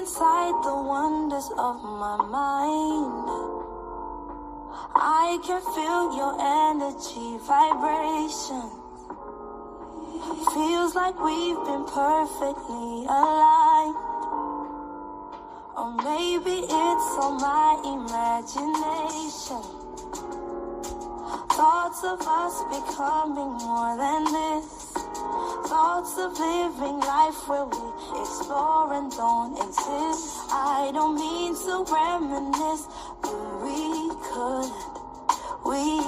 inside the wonders of my mind. I can feel your energy vibration. Feels like we've been perfectly aligned. Or maybe it's all my imagination. Thoughts of us becoming more than this. Thoughts of living life where we explore and don't exist. I don't mean to reminisce, but we could. We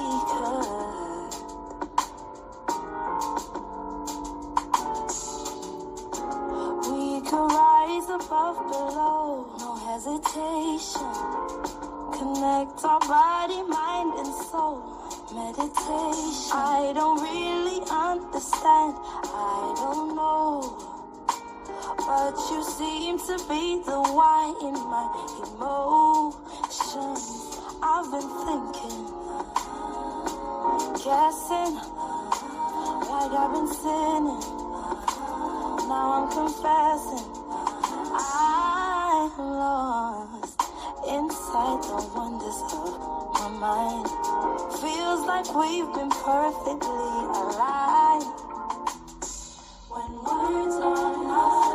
could rise above, below, no hesitation. Connect our body, mind, and soul. Meditation. I don't really understand, I don't know, but you seem to be the why in my emotions. I've been thinking, guessing, like I've been sinning. Now I'm confessing, I'm lost inside the wonders of my mind. Feels like we've been perfectly aligned. When words are not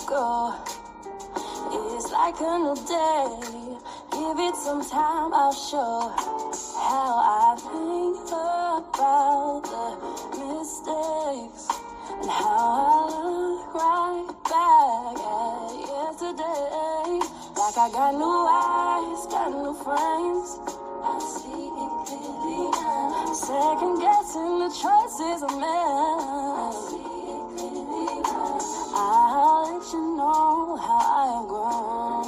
go. It's like a new day. Give it some time, I'll show how I think about the mistakes and how I look right back at yesterday. Like I got new eyes, got new frames. I see it clearly now. Second guessing the choices I made. I see it clearly now. I'll let you know how I have grown.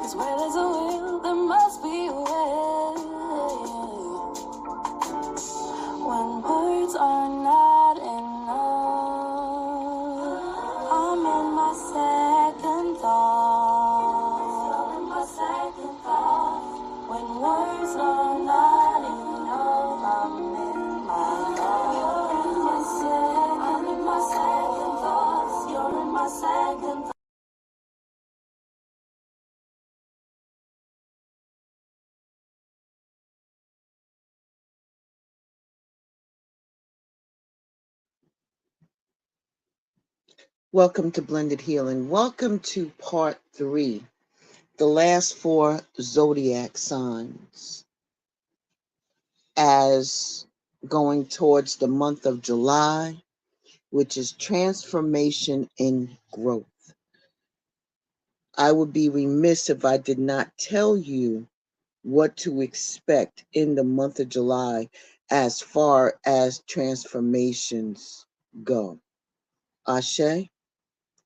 'Cause where there's a will, there must be a way. When words are not enough, I'm in my second thought. When words are not enough, I'm in my thought. You're in my second, I'm in my second thoughts. You're in my second thoughts. Welcome to Blended Healing. Welcome to Part 3, the last 4 zodiac signs, as going towards the month of July, which is transformation and growth. I would be remiss if I did not tell you what to expect in the month of July as far as transformations go. Ashe?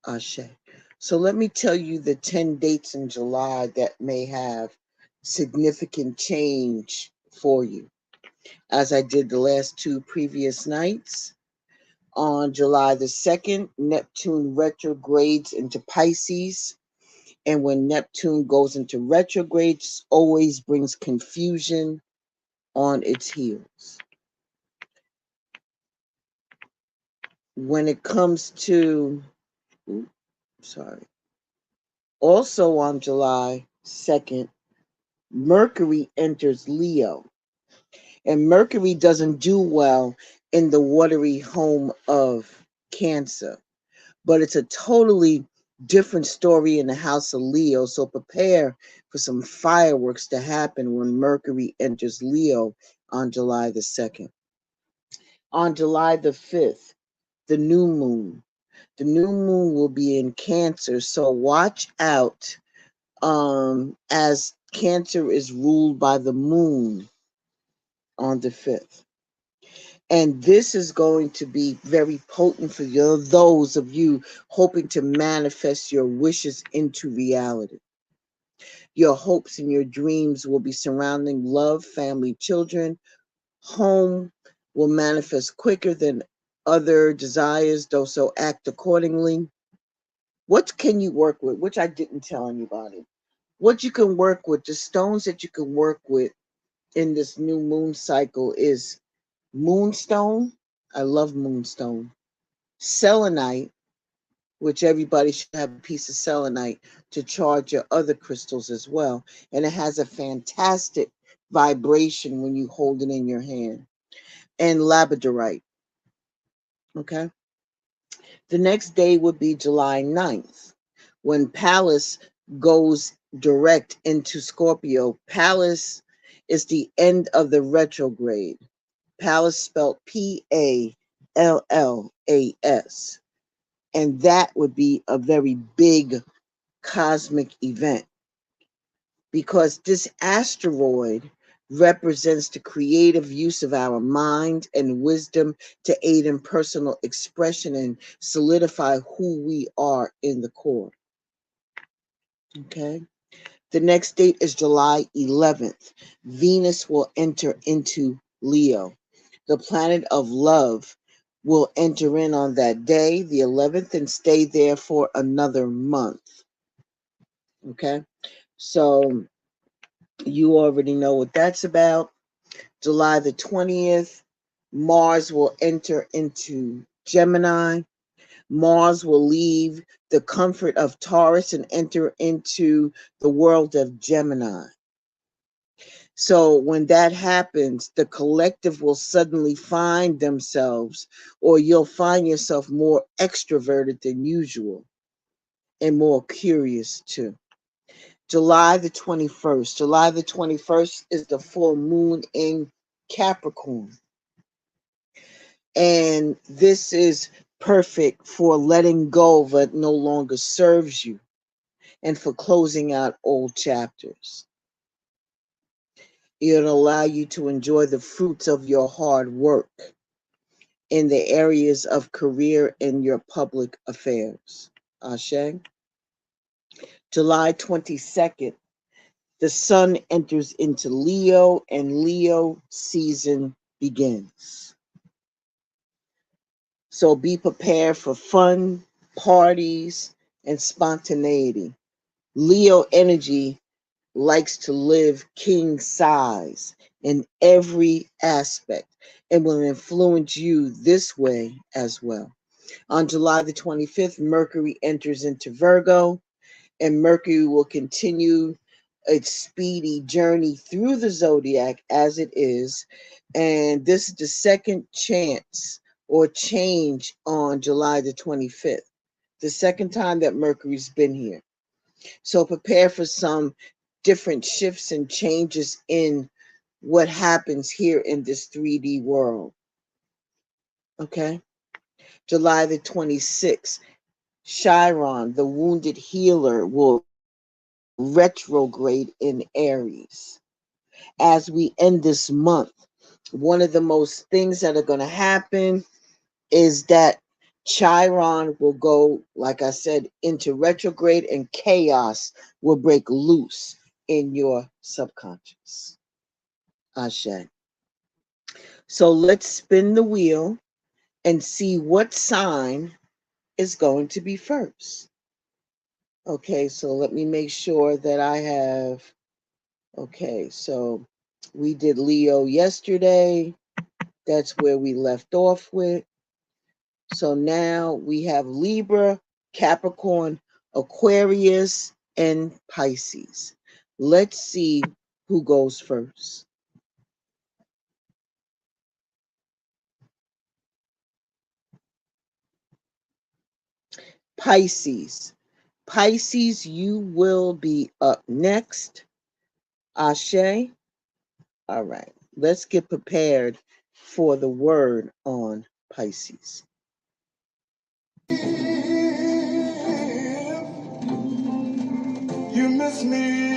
Ashe. So let me tell you the 10 dates in July that may have significant change for you. As I did the last 2 previous nights, on July the 2nd, Neptune retrogrades into Pisces. And when Neptune goes into retrograde, it always brings confusion on its heels. When it comes to, also on July 2nd, Mercury enters Leo. And Mercury doesn't do well in the watery home of Cancer. But it's a totally different story in the house of Leo. So prepare for some fireworks to happen when Mercury enters Leo on July the 2nd. On July the 5th, the new moon. The new moon will be in Cancer. So watch out as Cancer is ruled by the moon on the 5th. And this is going to be very potent for you, those of you hoping to manifest your wishes into reality. Your hopes and your dreams will be surrounding love, family, children. Home will manifest quicker than other desires, though, so act accordingly. What can you work with? Which I didn't tell anybody. What you can work with, the stones that you can work with in this new moon cycle is moonstone. I love moonstone. Selenite, which everybody should have a piece of selenite to charge your other crystals as well. And it has a fantastic vibration when you hold it in your hand. And labradorite. Okay. The next day would be July 9th, when Pallas goes direct into Scorpio. Pallas is the end of the retrograde. Pallas spelled Pallas. And that would be a very big cosmic event, because this asteroid represents the creative use of our mind and wisdom to aid in personal expression and solidify who we are in the core. Okay. The next date is July 11th. Venus will enter into Leo. The planet of love will enter in on that day, the 11th, and stay there for another month. Okay. So you already know what that's about. July the 20th, Mars will enter into Gemini. Mars will leave the comfort of Taurus and enter into the world of Gemini. So when that happens, the collective will suddenly find themselves, or you'll find yourself more extroverted than usual and more curious too. July the 21st. July the 21st is the full moon in Capricorn. And this is perfect for letting go of what no longer serves you and for closing out old chapters. It'll allow you to enjoy the fruits of your hard work in the areas of career and your public affairs. Ashe. July 22nd, the sun enters into Leo and Leo season begins. So be prepared for fun, parties, and spontaneity. Leo energy likes to live king size in every aspect and will influence you this way as well. On July the 25th, Mercury enters into Virgo, and Mercury will continue its speedy journey through the zodiac as it is. And this is the second chance or change on July the 25th, the second time that Mercury's been here. So prepare for some different shifts and changes in what happens here in this 3D world. Okay. July the 26th, Chiron, the wounded healer, will retrograde in Aries. As we end this month, one of the most things that are going to happen is that Chiron will go, like I said, into retrograde, and chaos will break loose in your subconscious. Ashe. So let's spin the wheel and see what sign is going to be first. Okay, so let me make sure that I have, okay, so we did Leo yesterday. That's where we left off with. So now we have Libra, Capricorn, Aquarius, and Pisces. Let's see who goes first. Pisces. Pisces, you will be up next. Ashe. All right. Let's get prepared for the word on Pisces. You miss me.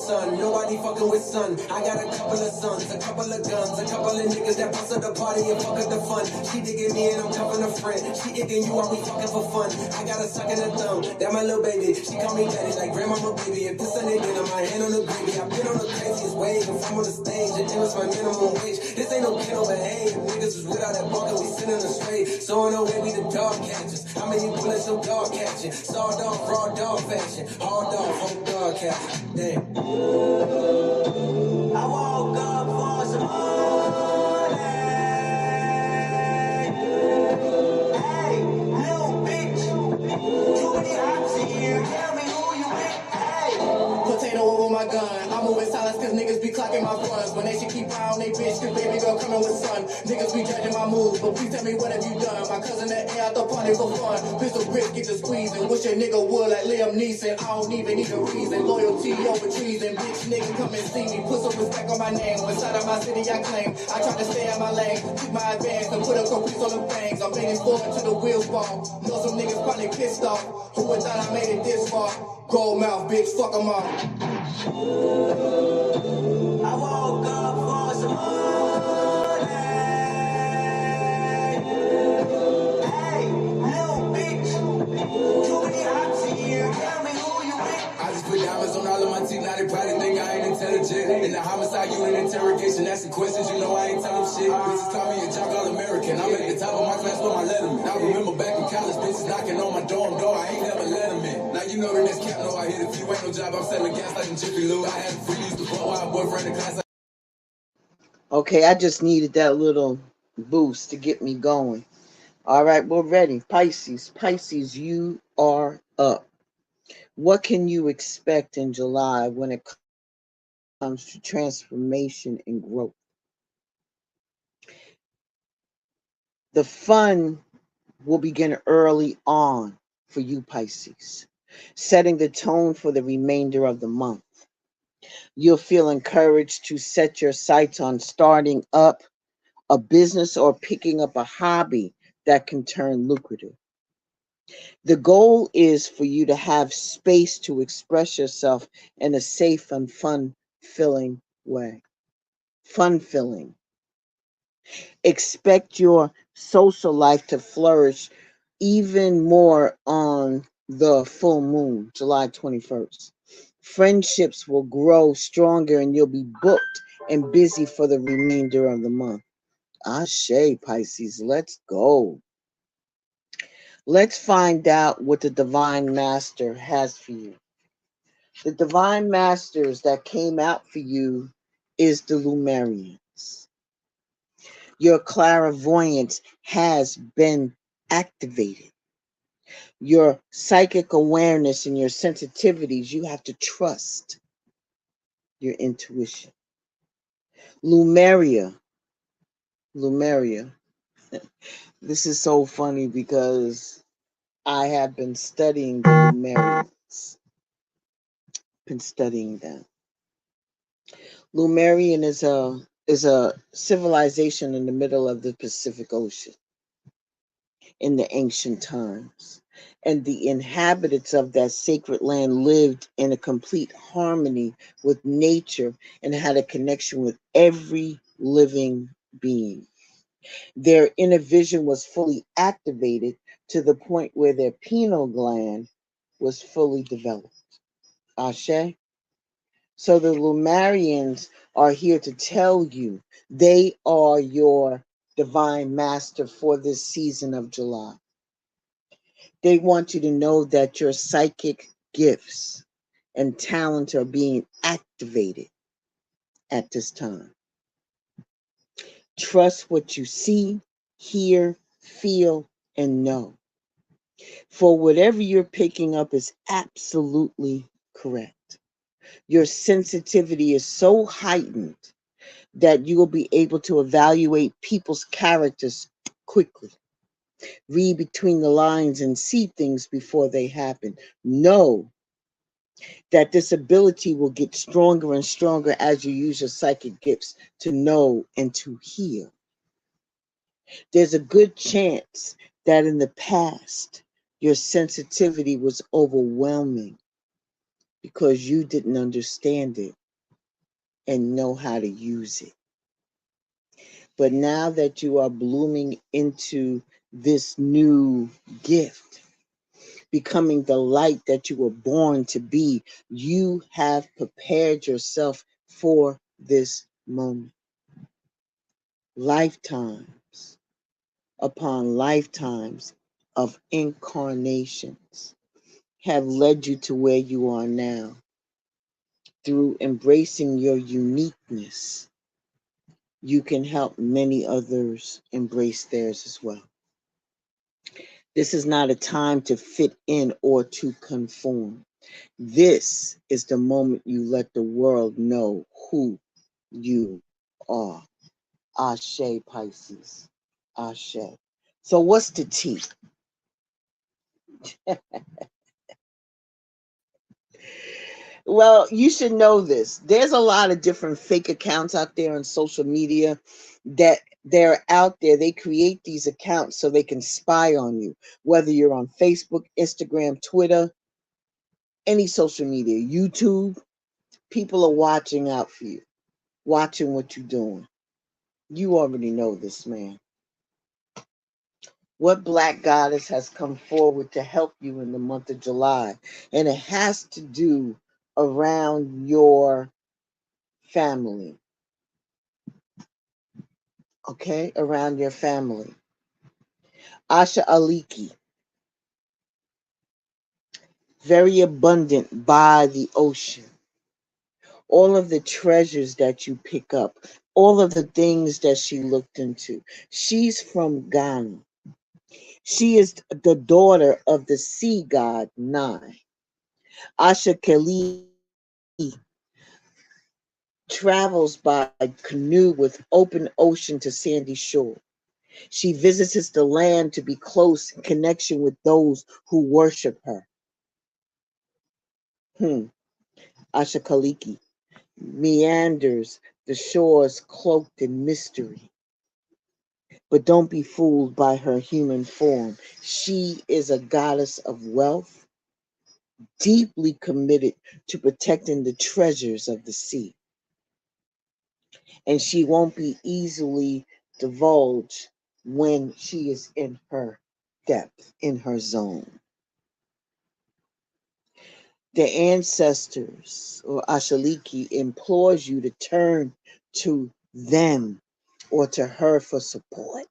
son. Nobody fucking with son. I got a couple of sons, a couple of guns, a couple of niggas that bust at the party and fuck at the fun. She digging me and I'm cuffing a friend. She digging you while we fucking for fun. I got a suck in the thumb. That my little baby. She call me daddy like grandmama baby. If this Sunday dinner, my hand on the gravy. I've been on the craziest wave. If I'm on the stage, and it was my minimum wage. This ain't no kid over hey. If niggas was without that bucket, we sitting the straight. So on the way, we the dog catchers. How many bullets your dog catching? Sawed off, raw dog fashion. Hard dog, whole dog catching. Damn. I woke up for some money. Hey, little bitch. Too many options here. Tell me who you with. Hey. Potato over my gun. I'm moving silence cause niggas be clocking my funds. When they should keep eye on they bitch cause baby girl coming with son. Niggas be judging my moves, but please tell me what have you done? My cousin that air out the party for fun. Pistol grip get to squeezing. Wish a nigga would like Liam Neeson. I don't even need a reason. Loyalty over treason. Bitch nigga come and see me. Put some respect on my name. Inside of my city I claim. I try to stay in my lane. Keep my advance and put a caprice on them things. I'm bending forward to the wheels fall. Know some niggas probably pissed off. Who would thought I made it this far? Gold mouth bitch, fuck 'em all. I woke up for some money. Hey, little bitch. Too many options here. Tell me who you with. I just put diamonds on all of my teeth. Now they probably think I ain't intelligent. In the homicide unit interrogation, asking questions, you know I ain't telling shit. Bitches call me a jock all-American. I'm at the top of my class with my letterman. I remember back in college, bitches knocking on my dorm door. I ain't never let them in. Now you know the next cap, know I hit a few. Ain't no job, I'm selling gas like a Jiffy Lube. I had free use to fuck while a boyfriend in class. Okay, I just needed that little boost to get me going. All right, we're ready. Pisces. Pisces, you are up. What can you expect in July when it comes to transformation and growth? The fun will begin early on for you, Pisces, setting the tone for the remainder of the month. You'll feel encouraged to set your sights on starting up a business or picking up a hobby that can turn lucrative. The goal is for you to have space to express yourself in a safe and fun-filling way. Fun-filling. Expect your social life to flourish even more on the full moon, July 21st. Friendships will grow stronger and you'll be booked and busy for the remainder of the month. Ashe, Pisces, let's go. Let's find out what the Divine Master has for you. The Divine Masters that came out for you is the Lumerians. Your clairvoyance has been activated. Your psychic awareness and your sensitivities, you have to trust your intuition. Lumeria. This is so funny because I have been studying the Lumerians. Been studying them. Lumerian is a civilization in the middle of the Pacific Ocean in the ancient times. And the inhabitants of that sacred land lived in a complete harmony with nature and had a connection with every living being. Their inner vision was fully activated to the point where their pineal gland was fully developed. Ashe? So the Lumerians are here to tell you they are your divine master for this season of July. They want you to know that your psychic gifts and talents are being activated at this time. Trust what you see, hear, feel, and know. For whatever you're picking up is absolutely correct. Your sensitivity is so heightened that you will be able to evaluate people's characters quickly. Read between the lines and see things before they happen. Know that this ability will get stronger and stronger as you use your psychic gifts to know and to heal. There's a good chance that in the past, your sensitivity was overwhelming because you didn't understand it and know how to use it. But now that you are blooming into this new gift, becoming the light that you were born to be, you have prepared yourself for this moment. Lifetimes upon lifetimes of incarnations have led you to where you are now. Through embracing your uniqueness, you can help many others embrace theirs as well. This is not a time to fit in or to conform. This is the moment you let the world know who you are. Ashe, Pisces. Ashe. So what's the tea? Well, you should know this. There's a lot of different fake accounts out there on social media that they're out there. They create these accounts so they can spy on you, whether you're on Facebook, Instagram, Twitter, any social media, YouTube. People are watching out for you, watching what you're doing. You already know this, man. What Black goddess has come forward to help you in the month of July? And it has to do around your family. Okay, around your family. Asha Aliki, very abundant by the ocean. All of the treasures that you pick up, all of the things that she looked into. She's from Ghana. She is the daughter of the sea god Nai. Asha Kaliki travels by canoe with open ocean to sandy shore. She visits the land to be close in connection with those who worship her. Asha Kaliki meanders the shores cloaked in mystery. But don't be fooled by her human form. She is a goddess of wealth, deeply committed to protecting the treasures of the sea. And she won't be easily divulged when she is in her depth, in her zone. The ancestors or Ashaliki implores you to turn to them or to her for support.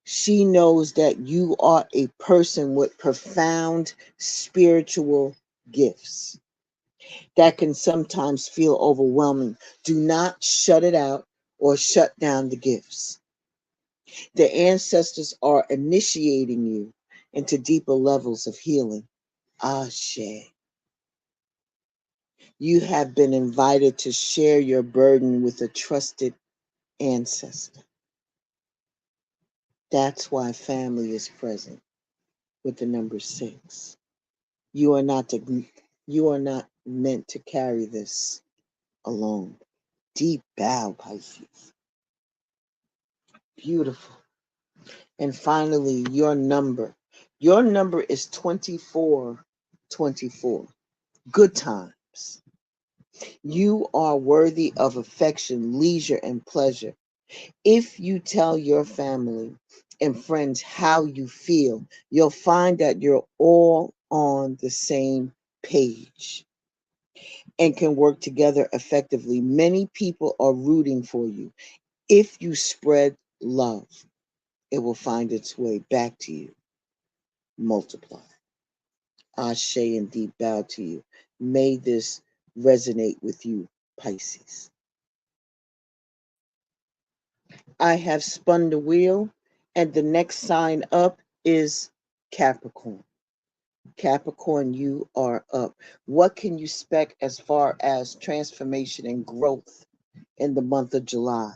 She knows that you are a person with profound spiritual gifts that can sometimes feel overwhelming. Do not shut it out or shut down the gifts. The ancestors are initiating you into deeper levels of healing. Ashe. You have been invited to share your burden with a trusted ancestor. That's why family is present with the number 6. You are not meant to carry this alone. Deep bow, Pisces. Beautiful. And finally, your number. Your number is 2424. Good times. You are worthy of affection, leisure, and pleasure. If you tell your family and friends how you feel, you'll find that you're all on the same page and can work together effectively. Many people are rooting for you. If you spread love, it will find its way back to you. Multiply. Ashe and deep bow to you. May this resonate with you, Pisces. I have spun the wheel, and the next sign up is Capricorn. Capricorn, you are up. What can you expect as far as transformation and growth in the month of July?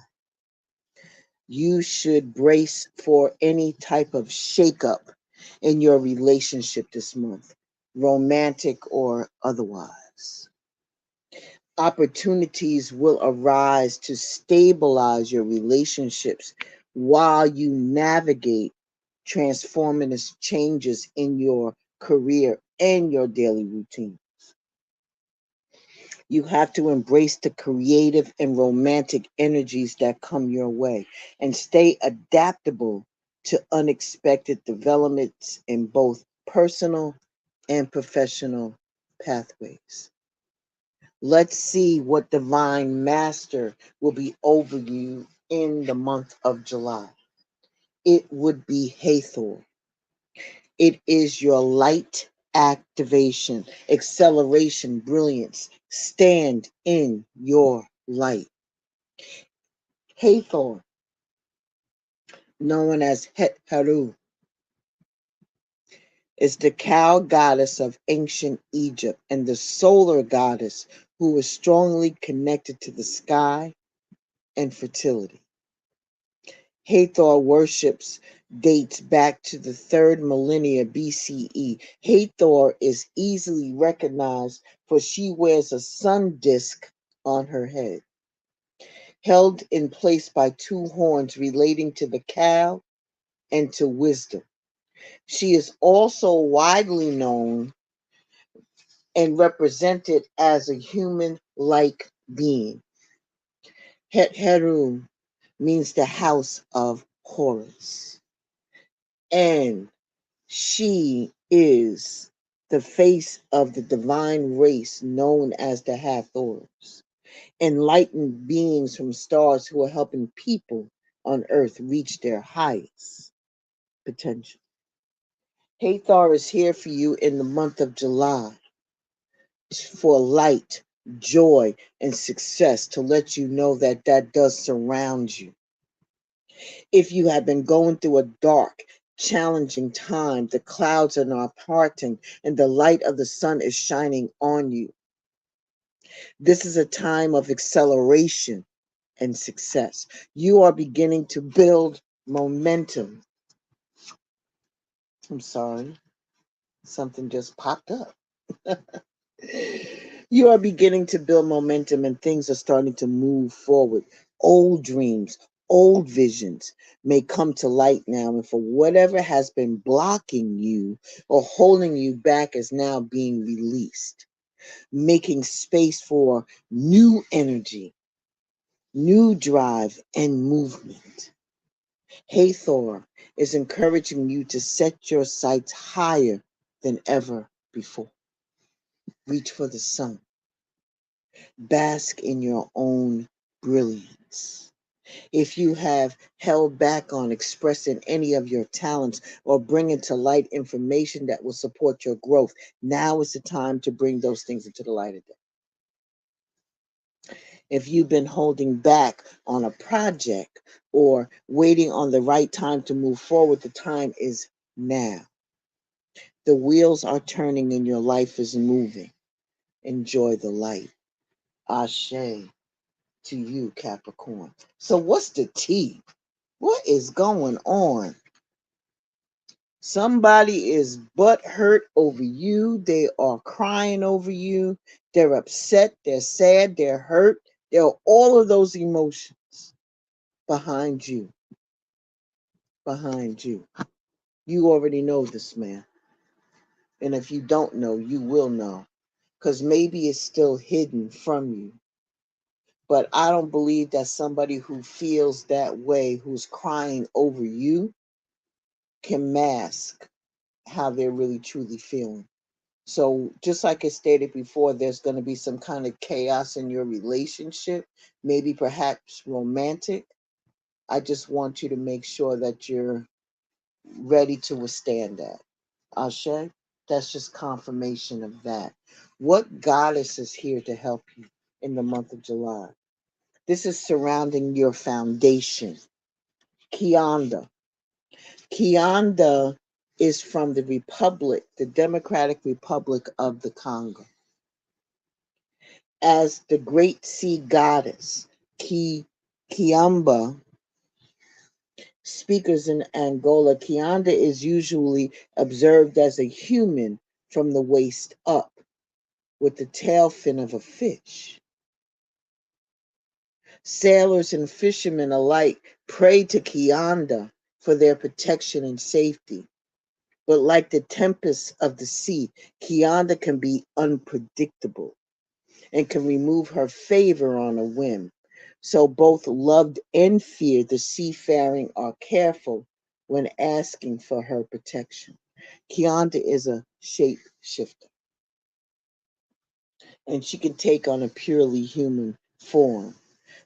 You should brace for any type of shakeup in your relationship this month, romantic or otherwise. Opportunities will arise to stabilize your relationships while you navigate transformative changes in your career and your daily routine. You have to embrace the creative and romantic energies that come your way and stay adaptable to unexpected developments in both personal and professional pathways. Let's see what divine master will be over you in the month of July. It would be Hathor. It is your light activation, acceleration, brilliance. Stand in your light. Hathor, known as Het Heru, is the cow goddess of ancient Egypt and the solar goddess who is strongly connected to the sky and fertility. Hathor worships dates back to the 3rd millennia BCE. Hathor is easily recognized for she wears a sun disk on her head, held in place by 2 horns relating to the cow and to wisdom. She is also widely known and represented as a human-like being. Het Heru means the house of Horus. And she is the face of the divine race known as the Hathors, enlightened beings from stars who are helping people on earth reach their highest potential. Hathor is here for you in the month of July for light, joy, and success to let you know that that does surround you. If you have been going through a dark, challenging time, the clouds are not parting and the light of the sun is shining on you. This is a time of acceleration and success. You are beginning to build momentum. I'm sorry, something just popped up. You are beginning to build momentum and things are starting to move forward. Old dreams, old visions may come to light now, and for whatever has been blocking you or holding you back is now being released, making space for new energy, new drive, and movement. Hathor is encouraging you to set your sights higher than ever before. Reach for the sun. Bask in your own brilliance. If you have held back on expressing any of your talents or bringing to light information that will support your growth, now is the time to bring those things into the light of day. If you've been holding back on a project or waiting on the right time to move forward, the time is now. The wheels are turning and your life is moving. Enjoy the light. Ashe to you, Capricorn. So what's the tea? What is going on? Somebody is butthurt over you. They are crying over you. They're upset. They're sad. They're hurt. There are all of those emotions behind you. Behind you. You already know this man. And if you don't know, you will know. Because maybe it's still hidden from you. But I don't believe that somebody who feels that way, who's crying over you, can mask how they're really truly feeling. So just like I stated before, there's going to be some kind of chaos in your relationship, maybe perhaps romantic. I just want you to make sure that you're ready to withstand that. Ashe, that's just confirmation of that. What goddess is here to help you in the month of July? This is surrounding your foundation. Kianda. Kianda is from the Republic, the Democratic Republic of the Congo. As the great sea goddess, Kiamba, speakers in Angola, Kianda is usually observed as a human from the waist up, with the tail fin of a fish. Sailors and fishermen alike pray to Kianda for their protection and safety. But like the tempests of the sea, Kianda can be unpredictable. and can remove her favor on a whim. So both loved and feared, the seafaring are careful when asking for her protection. Kianda is a shapeshifter, and she can take on a purely human form.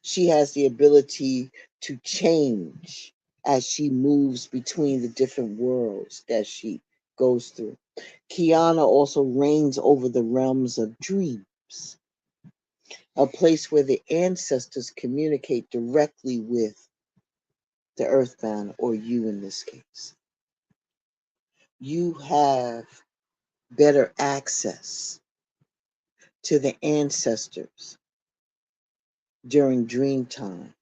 She has the ability to change as she moves between the different worlds that she goes through. Kiana also reigns over the realms of dreams, a place where the ancestors communicate directly with the earthbound, or you in this case. You have better access to the ancestors during dream time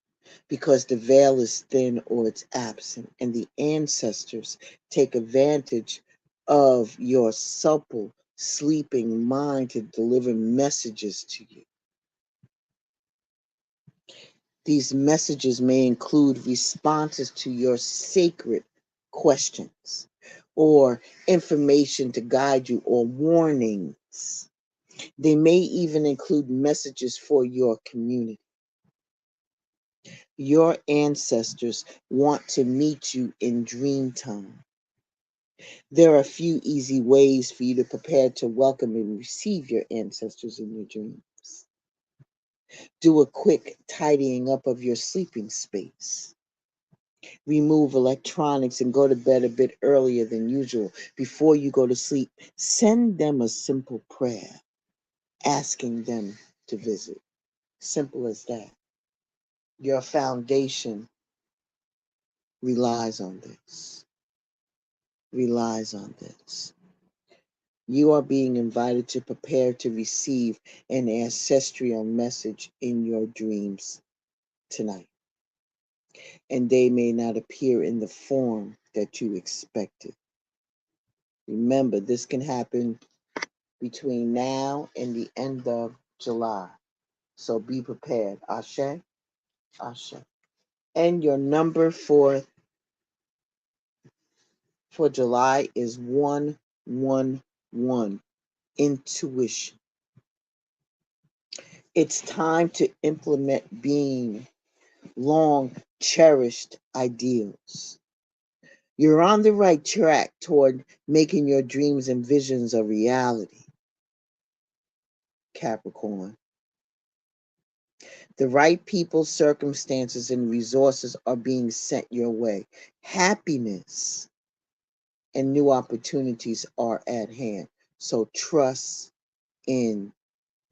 because the veil is thin or it's absent, and the ancestors take advantage of your supple, sleeping mind to deliver messages to you. These messages may include responses to your sacred questions or information to guide you or warnings. They may even include messages for your community. Your ancestors want to meet you in dream time. There are a few easy ways for you to prepare to welcome and receive your ancestors in your dreams. Do a quick tidying up of your sleeping space. Remove electronics and go to bed a bit earlier than usual. Before you go to sleep, send them a simple prayer asking them to visit. Simple as that. Your foundation relies on this. Relies on this. You are being invited to prepare to receive an ancestral message in your dreams tonight. And they may not appear in the form that you expected. Remember, this can happen between now and the end of July. So be prepared. Ashe, Ashe. And your number for July is 111. Intuition. It's time to implement being long cherished ideals. You're on the right track toward making your dreams and visions a reality, Capricorn. The right people, circumstances, and resources are being sent your way. Happiness and new opportunities are at hand. So trust in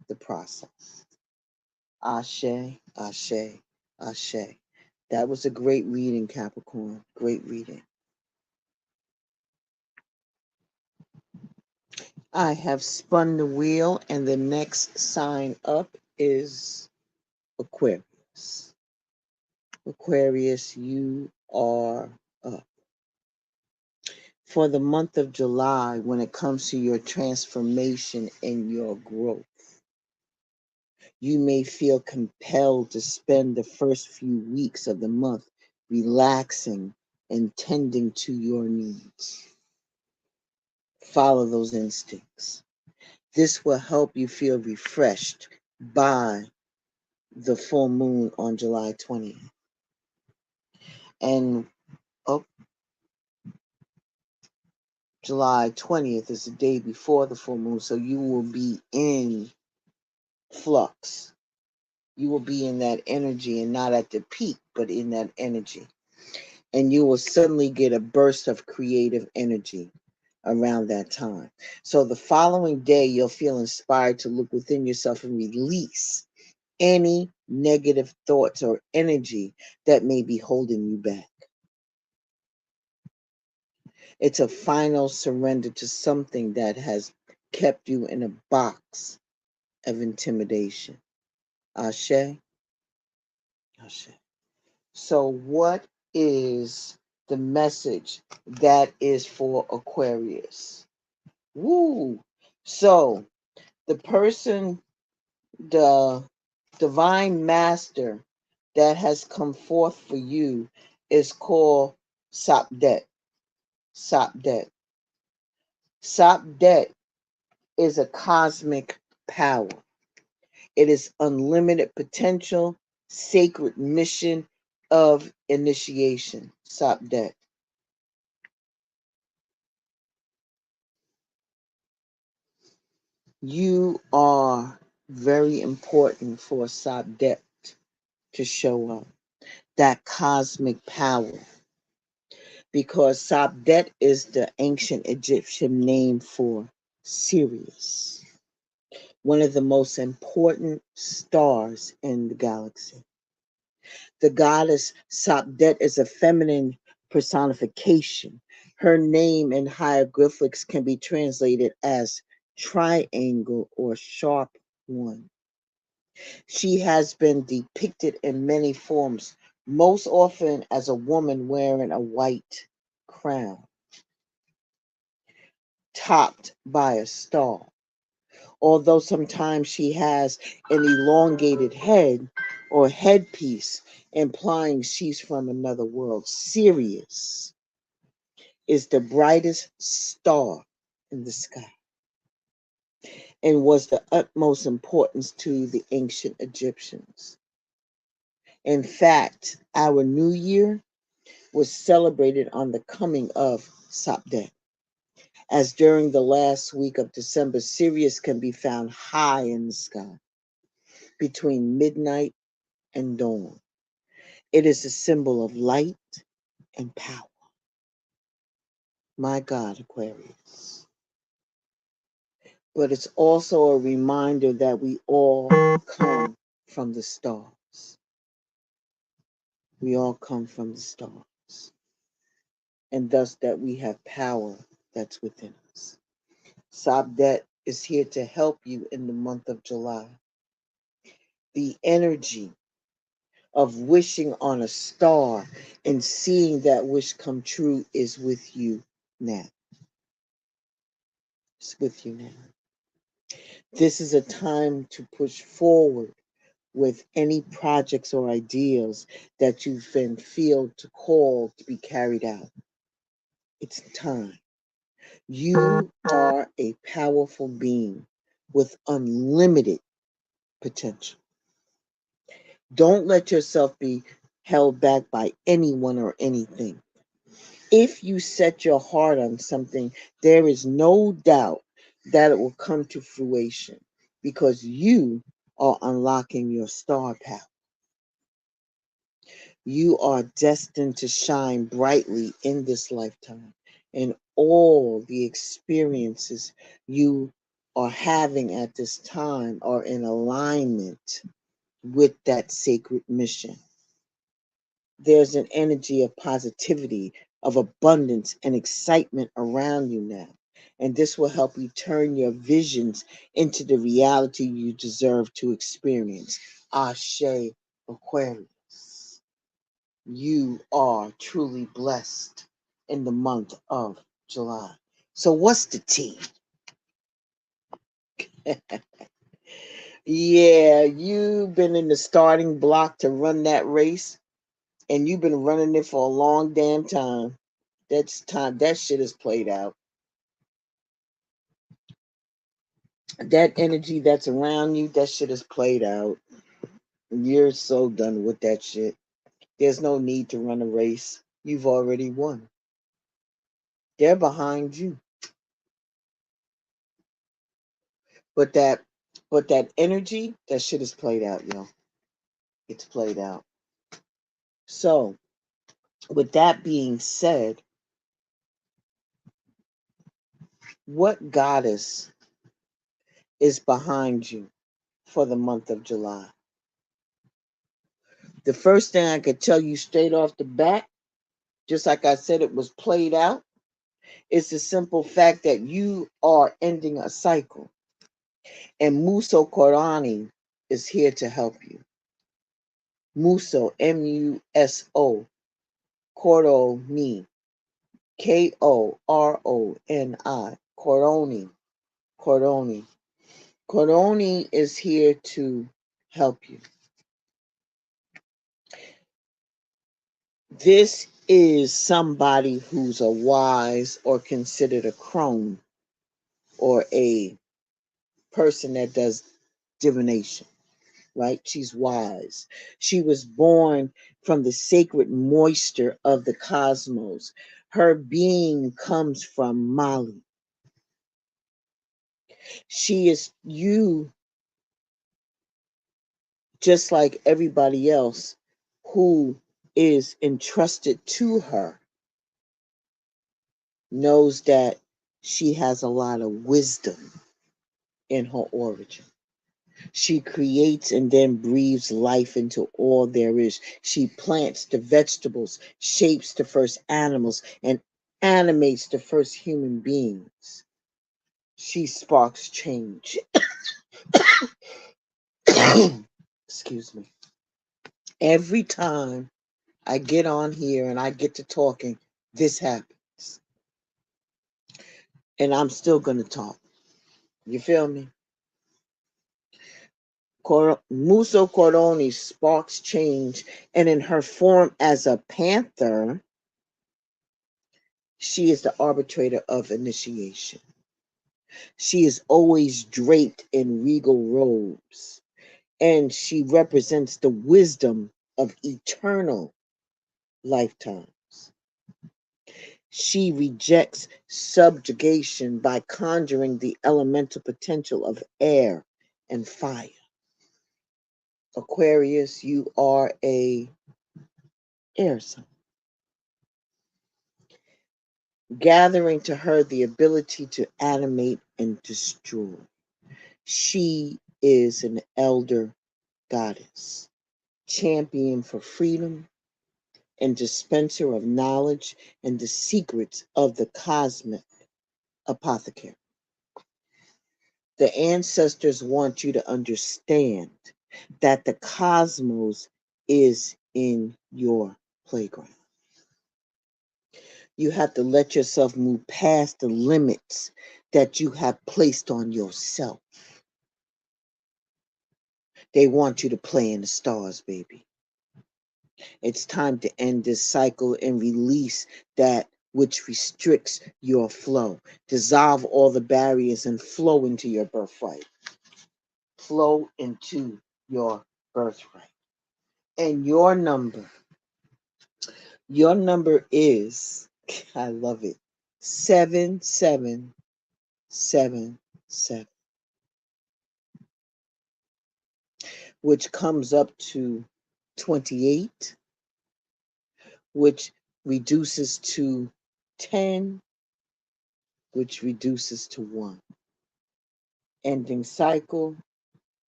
the process. Ashe, Ashe, Ashe. That was a great reading, Capricorn. Great reading. I have spun the wheel, and the next sign up is Aquarius. Aquarius, you are up. For the month of July, when it comes to your transformation and your growth, you may feel compelled to spend the first few weeks of the month relaxing and tending to your needs. Follow those instincts. This will help you feel refreshed by the full moon on July 20th. And July 20th is the day before the full moon, so you will be in flux. You will be in that energy and not at the peak, but in that energy. And you will suddenly get a burst of creative energy around that time. So the following day, you'll feel inspired to look within yourself and release any negative thoughts or energy that may be holding you back. It's a final surrender to something that has kept you in a box of intimidation. Ashe? Ashe. So what is the message that is for Aquarius? Woo! So the person, the divine master that has come forth for you is called Sapdet. Sapdet. Sapdet is a cosmic power. It is unlimited potential, sacred mission of initiation. Sabdet. You are very important for Sabdet to show up. That cosmic power. Because Sabdet is the ancient Egyptian name for Sirius, one of the most important stars in the galaxy. The goddess Sabdet is a feminine personification. Her name in hieroglyphics can be translated as triangle or sharp one. She has been depicted in many forms, most often as a woman wearing a white crown, topped by a star. Although sometimes she has an elongated head or headpiece, implying she's from another world. Sirius is the brightest star in the sky and was the utmost importance to the ancient Egyptians. In fact, our new year was celebrated on the coming of Sabdet, as during the last week of December, Sirius can be found high in the sky between midnight and dawn. It is a symbol of light and power. My God, Aquarius. But it's also a reminder that we all come from the stars. We all come from the stars. And thus that we have power that's within us. Sabdet is here to help you in the month of July. The energy of wishing on a star and seeing that wish come true is with you now. It's with you now. This is a time to push forward with any projects or ideals that you've been feel to call to be carried out. It's time. You are a powerful being with unlimited potential. Don't let yourself be held back by anyone or anything. If you set your heart on something, there is no doubt that it will come to fruition because you are unlocking your star power. You are destined to shine brightly in this lifetime, and all the experiences you are having at this time are in alignment with that sacred mission. There's an energy of positivity, of abundance and excitement around you now. And this will help you turn your visions into the reality you deserve to experience. Ashe, Aquarius. You are truly blessed in the month of July. So what's the tea? Yeah, you've been in the starting block to run that race, and you've been running it for a long damn time. That's time. That shit is played out. That energy that's around you, that shit is played out. You're so done with that shit. There's no need to run a race. You've already won. They're behind you. But that energy, that shit is played out, yo. It's played out. So, with that being said, what goddess is behind you for the month of July? The first thing I could tell you straight off the bat, just like I said, it was played out. It's the simple fact that you are ending a cycle. And Muso Korani is here to help you. Muso, M-U-S-O, Koroni, Koroni, Koroni, Koroni. Koroni is here to help you. This is somebody who's a wise or considered a crone or a person that does divination. right? She's wise. She was born from the sacred moisture of the cosmos. Her being comes from Mali. She is you, just like everybody else who is entrusted to her, knows that she has a lot of wisdom in her origin. She creates and then breathes life into all there is. She plants the vegetables, shapes the first animals, and animates the first human beings. She sparks change. Excuse me. Every time I get on here and I get to talking, this happens. And I'm still going to talk. You feel me? Muso Cordoni sparks change, and in her form as a panther, she is the arbitrator of initiation. She is always draped in regal robes, and she represents the wisdom of eternal lifetimes. She rejects subjugation by conjuring the elemental potential of air and fire. Aquarius, you are a air sign, gathering to her the ability to animate and destroy. She is an elder goddess, champion for freedom, and dispenser of knowledge and the secrets of the cosmic apothecary. The ancestors want you to understand that the cosmos is in your playground. You have to let yourself move past the limits that you have placed on yourself. They want you to play in the stars, baby. It's time to end this cycle and release that which restricts your flow. Dissolve all the barriers and flow into your birthright. Flow into your birthright. And your number is, I love it, 7777, which comes up to 28, which reduces to 10, which reduces to 1. Ending cycle,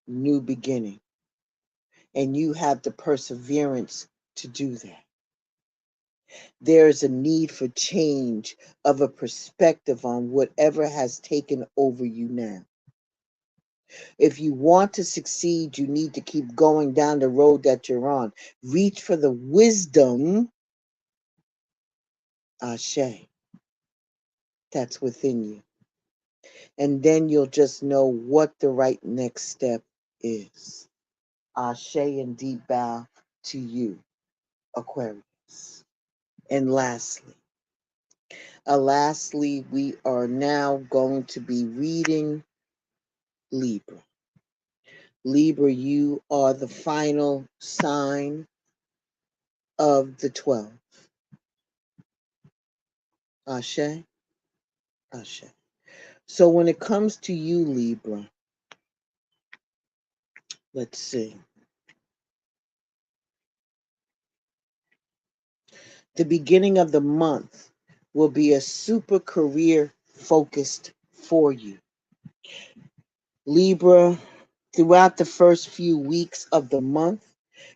new beginning. And you have the perseverance to do that. There is a need for change of a perspective on whatever has taken over you now. If you want to succeed, you need to keep going down the road that you're on. Reach for the wisdom, Ashe, that's within you. And then you'll just know what the right next step is. Ashe and deep bow to you, Aquarius. And lastly, we are now going to be reading Libra. Libra, you are the final sign of the 12. Ashe, Ashe. So when it comes to you, Libra, let's see. The beginning of the month will be a super career focused for you. Libra, throughout the first few weeks of the month,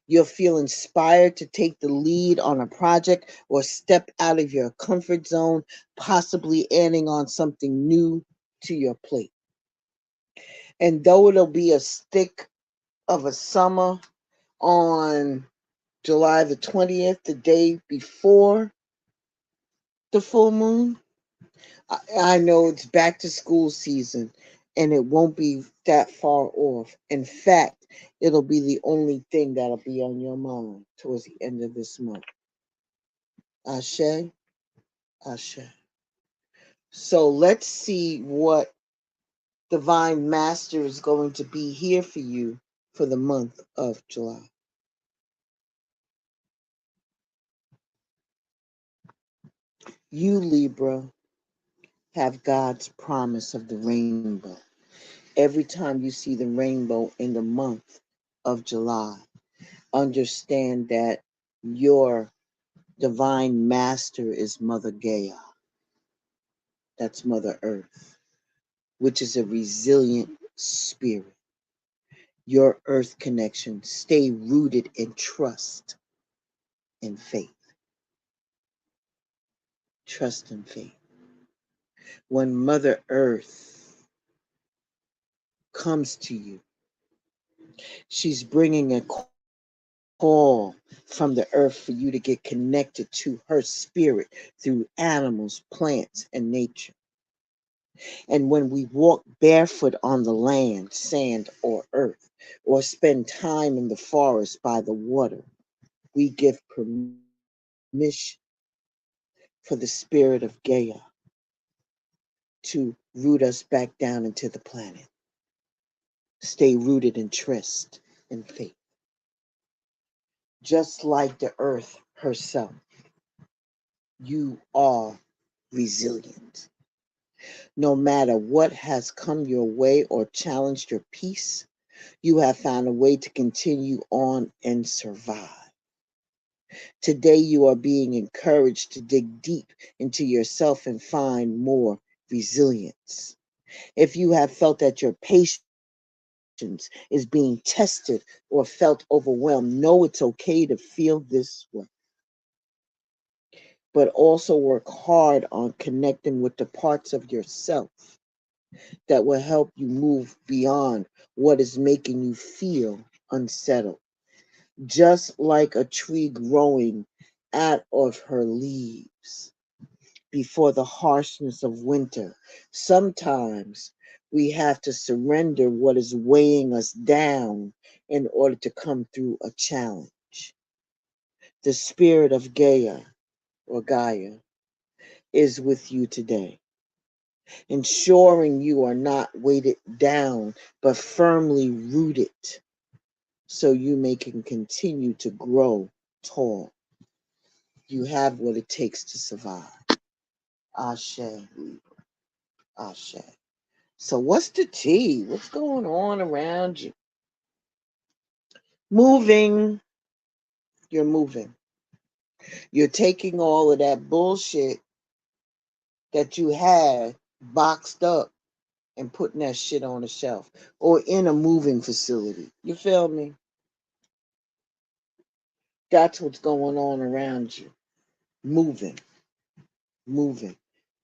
you'll feel inspired to take the lead on a project or step out of your comfort zone, possibly adding on something new to your plate. And though it'll be a stick of a summer on July the 20th, the day before the full moon, I know it's back to school season and it won't be that far off. In fact, it'll be the only thing that'll be on your mind towards the end of this month. Ashe, Ashe. So let's see what Divine Master is going to be here for you for the month of July. You, Libra, have God's promise of the rainbow. Every time you see the rainbow in the month of July, understand that your divine master is Mother Gaia. That's Mother Earth, which is a resilient spirit. Your earth connection. Stay rooted in trust and faith. Trust and faith. When Mother Earth comes to you, she's bringing a call from the earth for you to get connected to her spirit through animals, plants, and nature. And when we walk barefoot on the land, sand, or earth, or spend time in the forest by the water, we give permission for the spirit of Gaia to root us back down into the planet. Stay rooted in trust and faith. Just like the earth herself, you are resilient. No matter what has come your way or challenged your peace, you have found a way to continue on and survive. Today, you are being encouraged to dig deep into yourself and find more resilience. If you have felt that your patience is being tested or felt overwhelmed, know it's okay to feel this way. But also work hard on connecting with the parts of yourself that will help you move beyond what is making you feel unsettled. Just like a tree growing out of her leaves before the harshness of winter, sometimes we have to surrender what is weighing us down in order to come through a challenge. The spirit of Gaia or Gaia is with you today, ensuring you are not weighted down but firmly rooted so you may can continue to grow tall. You have what it takes to survive. Ashe, Libra. Ashe. So what's the tea? What's going on around you? Moving. You're moving. You're taking all of that bullshit that you had boxed up and putting that shit on a shelf or in a moving facility. You feel me? That's what's going on around you. Moving, moving,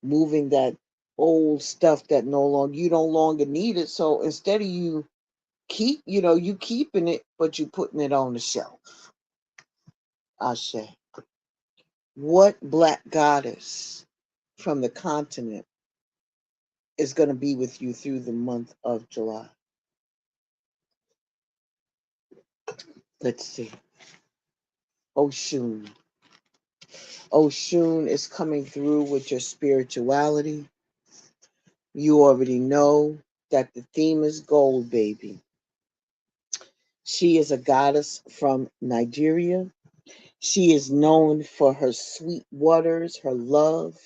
moving that old stuff that you no longer need it. So instead of you you keeping it, but you putting it on the shelf. Ashe. What black goddess from the continent is going to be with you through the month of July? Let's see. Oshun. Oshun is coming through with your spirituality. You already know that the theme is gold, baby. She is a goddess from Nigeria. She is known for her sweet waters, her love,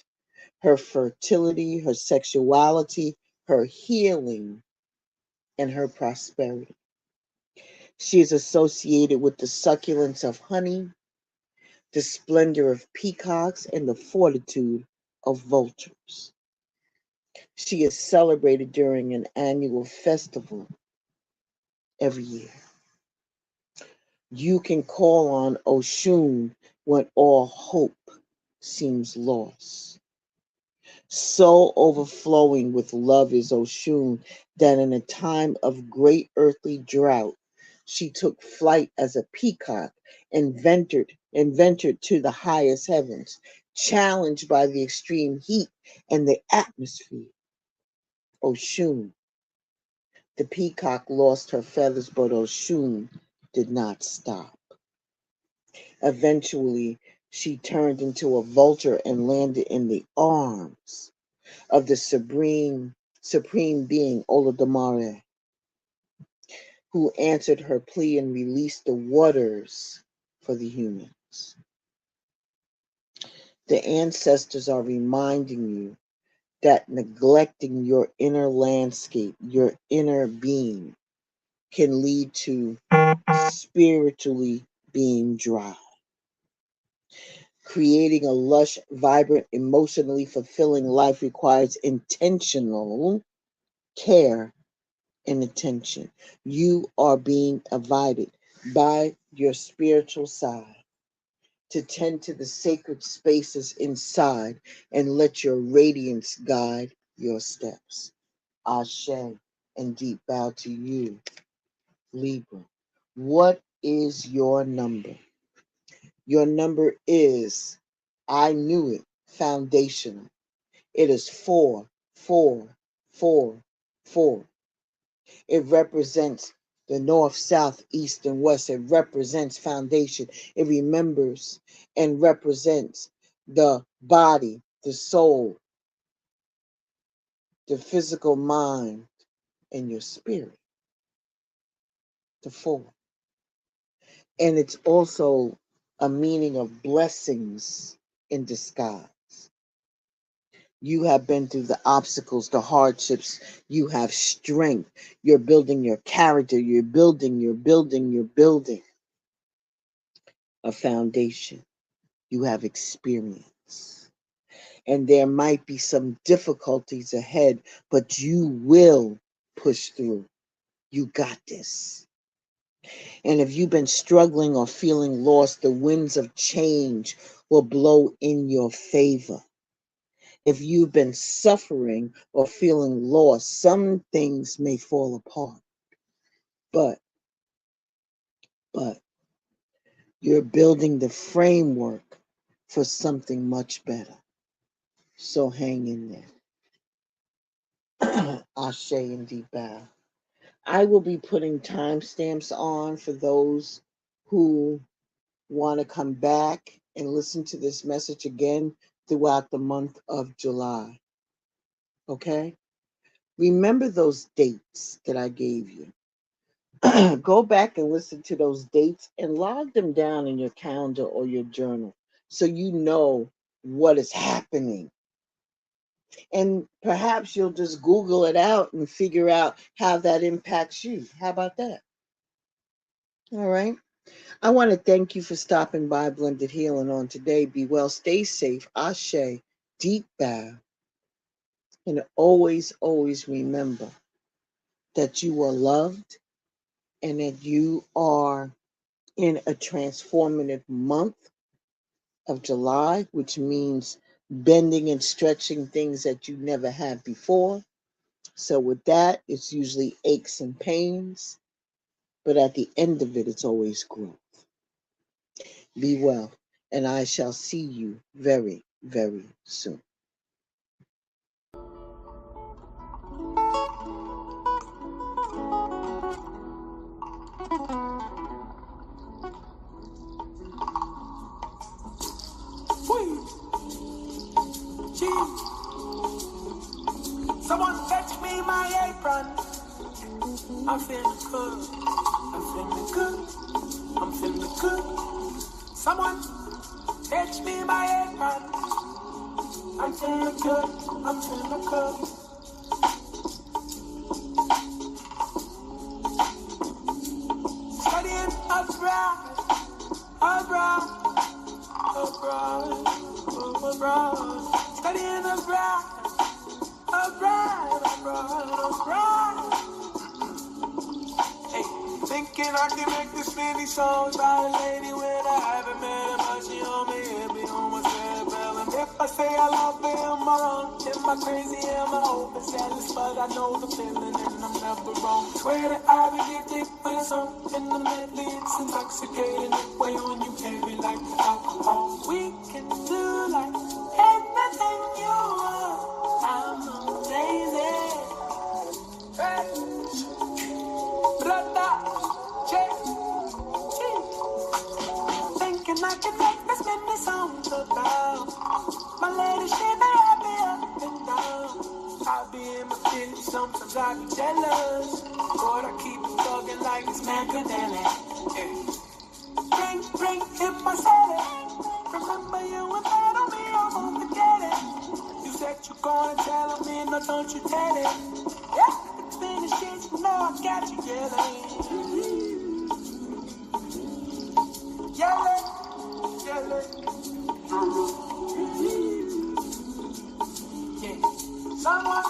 her fertility, her sexuality, her healing, and her prosperity. She is associated with the succulence of honey, the splendor of peacocks, and the fortitude of vultures. She is celebrated during an annual festival every year. You can call on Oshun when all hope seems lost. So overflowing with love is Oshun that in a time of great earthly drought, she took flight as a peacock and ventured to the highest heavens, challenged by the extreme heat and the atmosphere. Oshun, the peacock, lost her feathers, but Oshun did not stop. Eventually, she turned into a vulture and landed in the arms of the supreme being Olodumare. who answered her plea and released the waters for the humans. The ancestors are reminding you that neglecting your inner landscape, your inner being, can lead to spiritually being dry. Creating a lush, vibrant, emotionally fulfilling life requires intentional care and attention. You are being invited by your spiritual side to tend to the sacred spaces inside and let your radiance guide your steps. Ashe and deep bow to you, Libra. What is your number? Your number is, I knew it, foundational. It is 4, 4, 4, 4. It represents the north, south, east, and west. It represents foundation. It remembers and represents the body, the soul, the physical mind, and your spirit, the 4. And it's also a meaning of blessings in disguise. You have been through the obstacles, the hardships. You have strength. You're building your character. You're building a foundation. You have experience. And there might be some difficulties ahead, but you will push through. You got this. And if you've been struggling or feeling lost, the winds of change will blow in your favor. If you've been suffering or feeling lost, some things may fall apart. But you're building the framework for something much better. So hang in there. Ashe and deep bow. I will be putting timestamps on for those who want to come back and listen to this message again throughout the month of July. Okay? Remember those dates that I gave you. Go back and listen to those dates and log them down in your calendar or your journal so you know what is happening. And perhaps you'll just Google it out and figure out how that impacts you. How about that? All right. I want to thank you for stopping by Blended Healing on today. Be well, stay safe. Ashe, deep bow. And always, always remember that you are loved and that you are in a transformative month of July, which means bending and stretching things that you never had before. So with that, it's usually aches and pains, but at the end of it, it's always growth. Be well, and I shall see you very, very soon. Someone fetch me my apron. I'm feeling good. I'm feeling good. I'm feeling good. Someone fetch me my apron. I'm feeling good. I'm feeling good. Studying abroad, abroad, abroad, abroad. Studying abroad. Abroad, abroad, abroad. Hey, thinking I can make this many songs about a lady when I haven't met her, but she on me, hit me on my cerebellum. If I say I love her, am I wrong? Am I crazy? Am I open jealous? But I know the feeling and I'm never wrong. Swear that I will get deep with a song in the medley. It's intoxicating, it weigh on you heavy like alcohol. We can do like everything you want. I'm amazing. Hey. Brother, check. Thinking I can make this many songs about my lady, she be happy up and down. I be in my feelings, sometimes I be jealous. But I keep it thugging like it's Machiavelli. Ring, hit my celly. Remember you and that on me, I won't forget it. You said you gonna tell me, no, don't you tell it. Yeah, it's finished, shit, you know I got you yelling. Yelling. Yeah, someone,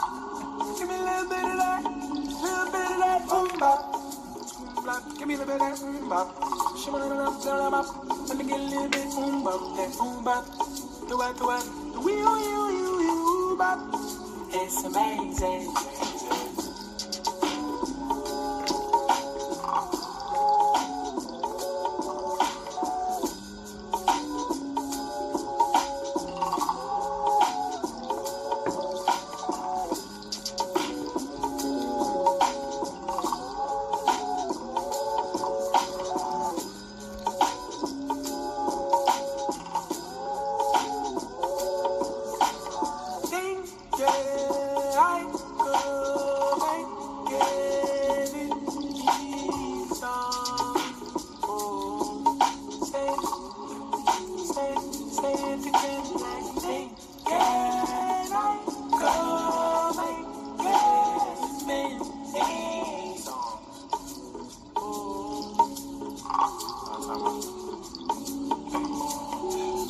give me a little bit of that boom bop. Give me a little bit of that boom bop. Shimmer it up, let me get a little bit boom bop, that boom bop. The wee bop. It's amazing.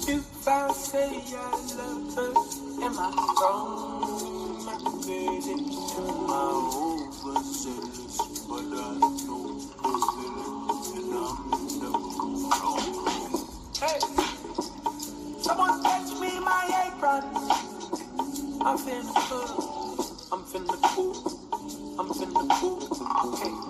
If I say I love her, am I wrong? I made it to my overzealous, but I know the feeling, and I'm never wrong. Hey, someone fetch me my apron. I'm finna cool. Hey.